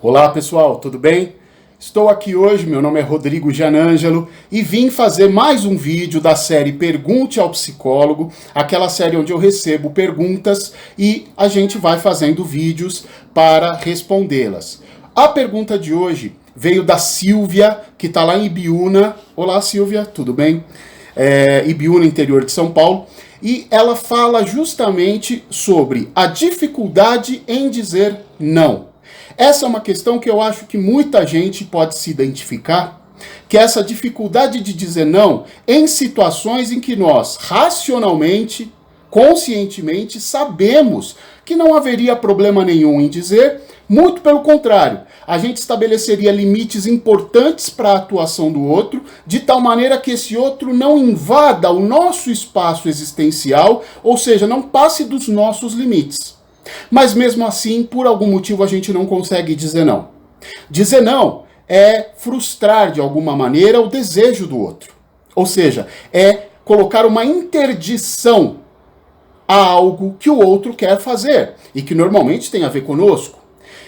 Olá pessoal, tudo bem? Estou aqui hoje, meu nome é Rodrigo Gianangelo e vim fazer mais um vídeo da série Pergunte ao Psicólogo, aquela série onde eu recebo perguntas e a gente vai fazendo vídeos para respondê-las. A pergunta de hoje veio da Silvia, que está lá em Ibiúna. Olá Silvia, tudo bem? Ibiúna, interior de São Paulo. E ela fala justamente sobre a dificuldade em dizer não. Essa é uma questão que eu acho que muita gente pode se identificar, que é essa dificuldade de dizer não em situações em que nós, racionalmente, conscientemente, sabemos que não haveria problema nenhum em dizer, muito pelo contrário, a gente estabeleceria limites importantes para a atuação do outro, de tal maneira que esse outro não invada o nosso espaço existencial, ou seja, não passe dos nossos limites. Mas mesmo assim, por algum motivo, a gente não consegue dizer não. Dizer não é frustrar de alguma maneira o desejo do outro. Ou seja, é colocar uma interdição a algo que o outro quer fazer e que normalmente tem a ver conosco.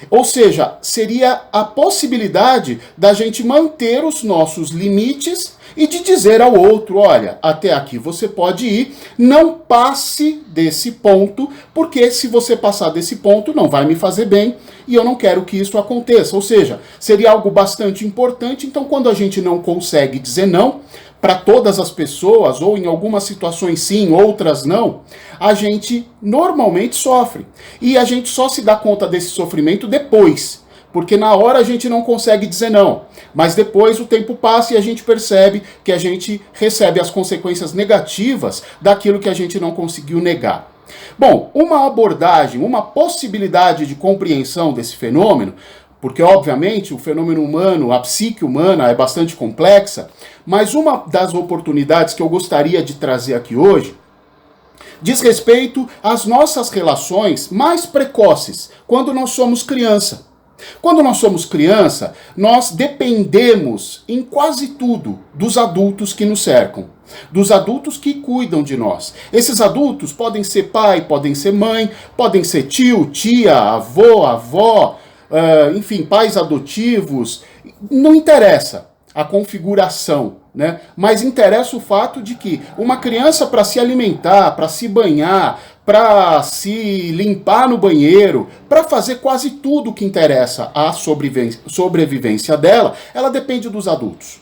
Ou seja, seria a possibilidade da gente manter os nossos limites e de dizer ao outro, olha, até aqui você pode ir, não passe desse ponto, porque se você passar desse ponto não vai me fazer bem e eu não quero que isso aconteça. Ou seja, seria algo bastante importante, então quando a gente não consegue dizer não, para todas as pessoas, ou em algumas situações sim, outras não, a gente normalmente sofre. E a gente só se dá conta desse sofrimento depois, porque na hora a gente não consegue dizer não. Mas depois o tempo passa e a gente percebe que a gente recebe as consequências negativas daquilo que a gente não conseguiu negar. Bom, uma abordagem, uma possibilidade de compreensão desse fenômeno, porque obviamente o fenômeno humano, a psique humana é bastante complexa, mas uma das oportunidades que eu gostaria de trazer aqui hoje diz respeito às nossas relações mais precoces, quando nós somos criança. Quando nós somos criança, nós dependemos em quase tudo dos adultos que nos cercam, dos adultos que cuidam de nós. Esses adultos podem ser pai, podem ser mãe, podem ser tio, tia, avô, avó, enfim, pais adotivos, não interessa a configuração, né? Mas interessa o fato de que uma criança, para se alimentar, para se banhar, para se limpar no banheiro, para fazer quase tudo que interessa à sobrevivência dela, ela depende dos adultos.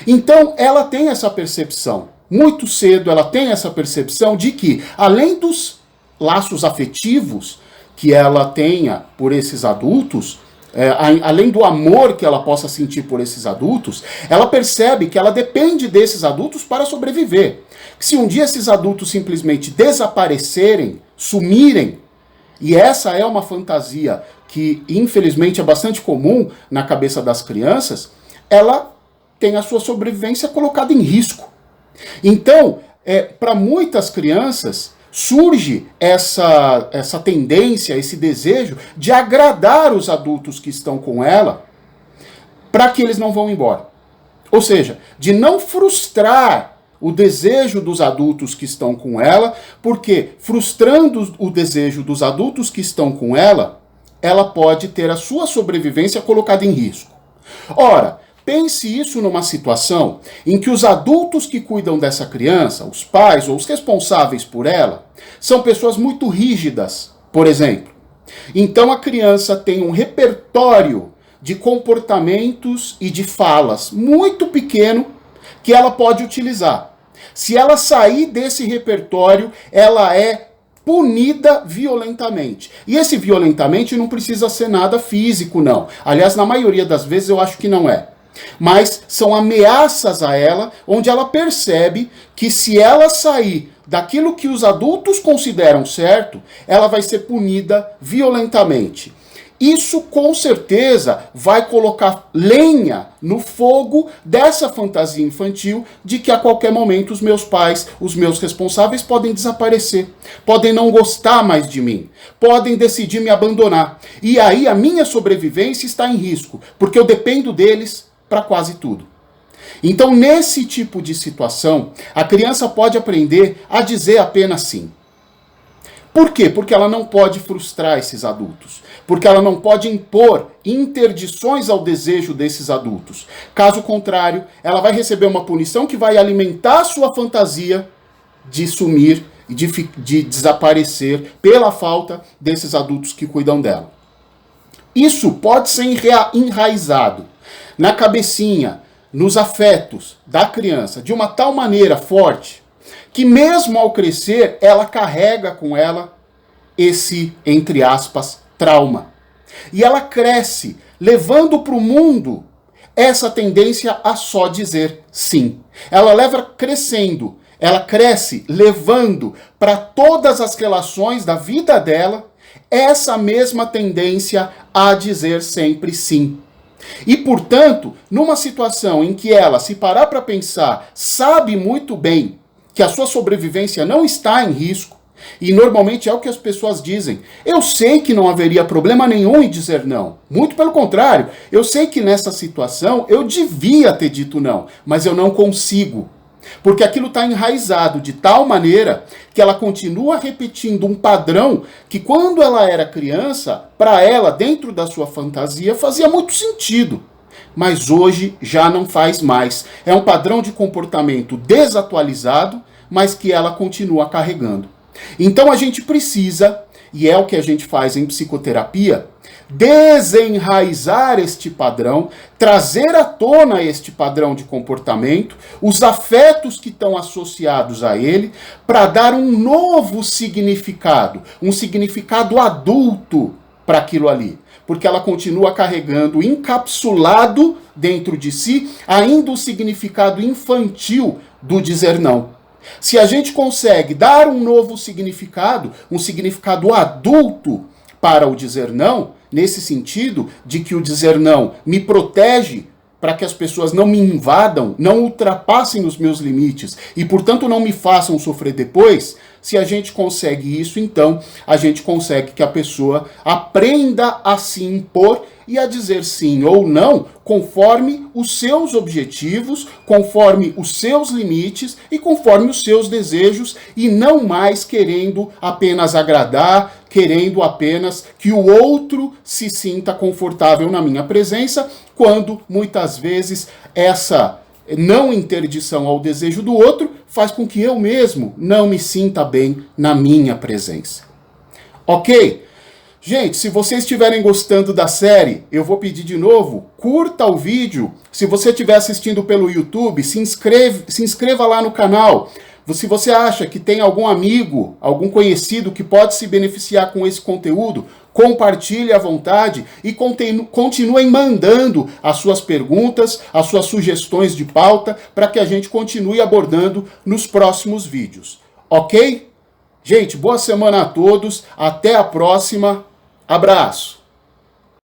Então, ela tem essa percepção, muito cedo ela tem essa percepção de que, além dos laços afetivos que ela tenha por esses adultos, além do amor que ela possa sentir por esses adultos, ela percebe que ela depende desses adultos para sobreviver. Se um dia esses adultos simplesmente desaparecerem, sumirem, e essa é uma fantasia que infelizmente é bastante comum na cabeça das crianças, ela tem a sua sobrevivência colocada em risco. Então, para muitas crianças, surge essa tendência, esse desejo de agradar os adultos que estão com ela para que eles não vão embora. Ou seja, de não frustrar o desejo dos adultos que estão com ela, porque frustrando o desejo dos adultos que estão com ela, ela pode ter a sua sobrevivência colocada em risco. Ora, pense isso numa situação em que os adultos que cuidam dessa criança, os pais ou os responsáveis por ela, são pessoas muito rígidas, por exemplo. Então a criança tem um repertório de comportamentos e de falas muito pequeno que ela pode utilizar. Se ela sair desse repertório, ela é punida violentamente. E esse violentamente não precisa ser nada físico, não. Aliás, na maioria das vezes eu acho que não é. Mas são ameaças a ela, onde ela percebe que se ela sair daquilo que os adultos consideram certo, ela vai ser punida violentamente. Isso com certeza vai colocar lenha no fogo dessa fantasia infantil de que a qualquer momento os meus pais, os meus responsáveis podem desaparecer, podem não gostar mais de mim, podem decidir me abandonar. E aí a minha sobrevivência está em risco, porque eu dependo deles para quase tudo. Então, nesse tipo de situação, a criança pode aprender a dizer apenas sim. Por quê? Porque ela não pode frustrar esses adultos. Porque ela não pode impor interdições ao desejo desses adultos. Caso contrário, ela vai receber uma punição que vai alimentar a sua fantasia de sumir e de desaparecer pela falta desses adultos que cuidam dela. Isso pode ser enraizado na cabecinha, nos afetos da criança, de uma tal maneira forte, que mesmo ao crescer, ela carrega com ela esse, entre aspas, trauma. E ela cresce levando para o mundo essa tendência a só dizer sim. Ela leva crescendo, ela cresce levando para todas as relações da vida dela essa mesma tendência a dizer sempre sim. E, portanto, numa situação em que ela, se parar para pensar, sabe muito bem que a sua sobrevivência não está em risco, e normalmente é o que as pessoas dizem, eu sei que não haveria problema nenhum em dizer não. Muito pelo contrário, eu sei que nessa situação eu devia ter dito não, mas eu não consigo. Porque aquilo está enraizado de tal maneira que ela continua repetindo um padrão que quando ela era criança, para ela, dentro da sua fantasia, fazia muito sentido. Mas hoje já não faz mais. É um padrão de comportamento desatualizado, mas que ela continua carregando. Então a gente precisa, e é o que a gente faz em psicoterapia, desenraizar este padrão, trazer à tona este padrão de comportamento, os afetos que estão associados a ele, para dar um novo significado, um significado adulto para aquilo ali. Porque ela continua carregando, encapsulado dentro de si, ainda o significado infantil do dizer não. Se a gente consegue dar um novo significado, um significado adulto para o dizer não, nesse sentido de que o dizer não me protege para que as pessoas não me invadam, não ultrapassem os meus limites e, portanto, não me façam sofrer depois, se a gente consegue isso, então a gente consegue que a pessoa aprenda a se impor e a dizer sim ou não conforme os seus objetivos, conforme os seus limites e conforme os seus desejos e não mais querendo apenas agradar, querendo apenas que o outro se sinta confortável na minha presença, quando muitas vezes essa não interdição ao desejo do outro faz com que eu mesmo não me sinta bem na minha presença. Ok? Gente, se vocês estiverem gostando da série, eu vou pedir de novo, curta o vídeo. Se você estiver assistindo pelo YouTube, se inscreva lá no canal. Se você acha que tem algum amigo, algum conhecido que pode se beneficiar com esse conteúdo, compartilhe à vontade e continuem mandando as suas perguntas, as suas sugestões de pauta, para que a gente continue abordando nos próximos vídeos. Ok? Gente, boa semana a todos, até a próxima, abraço!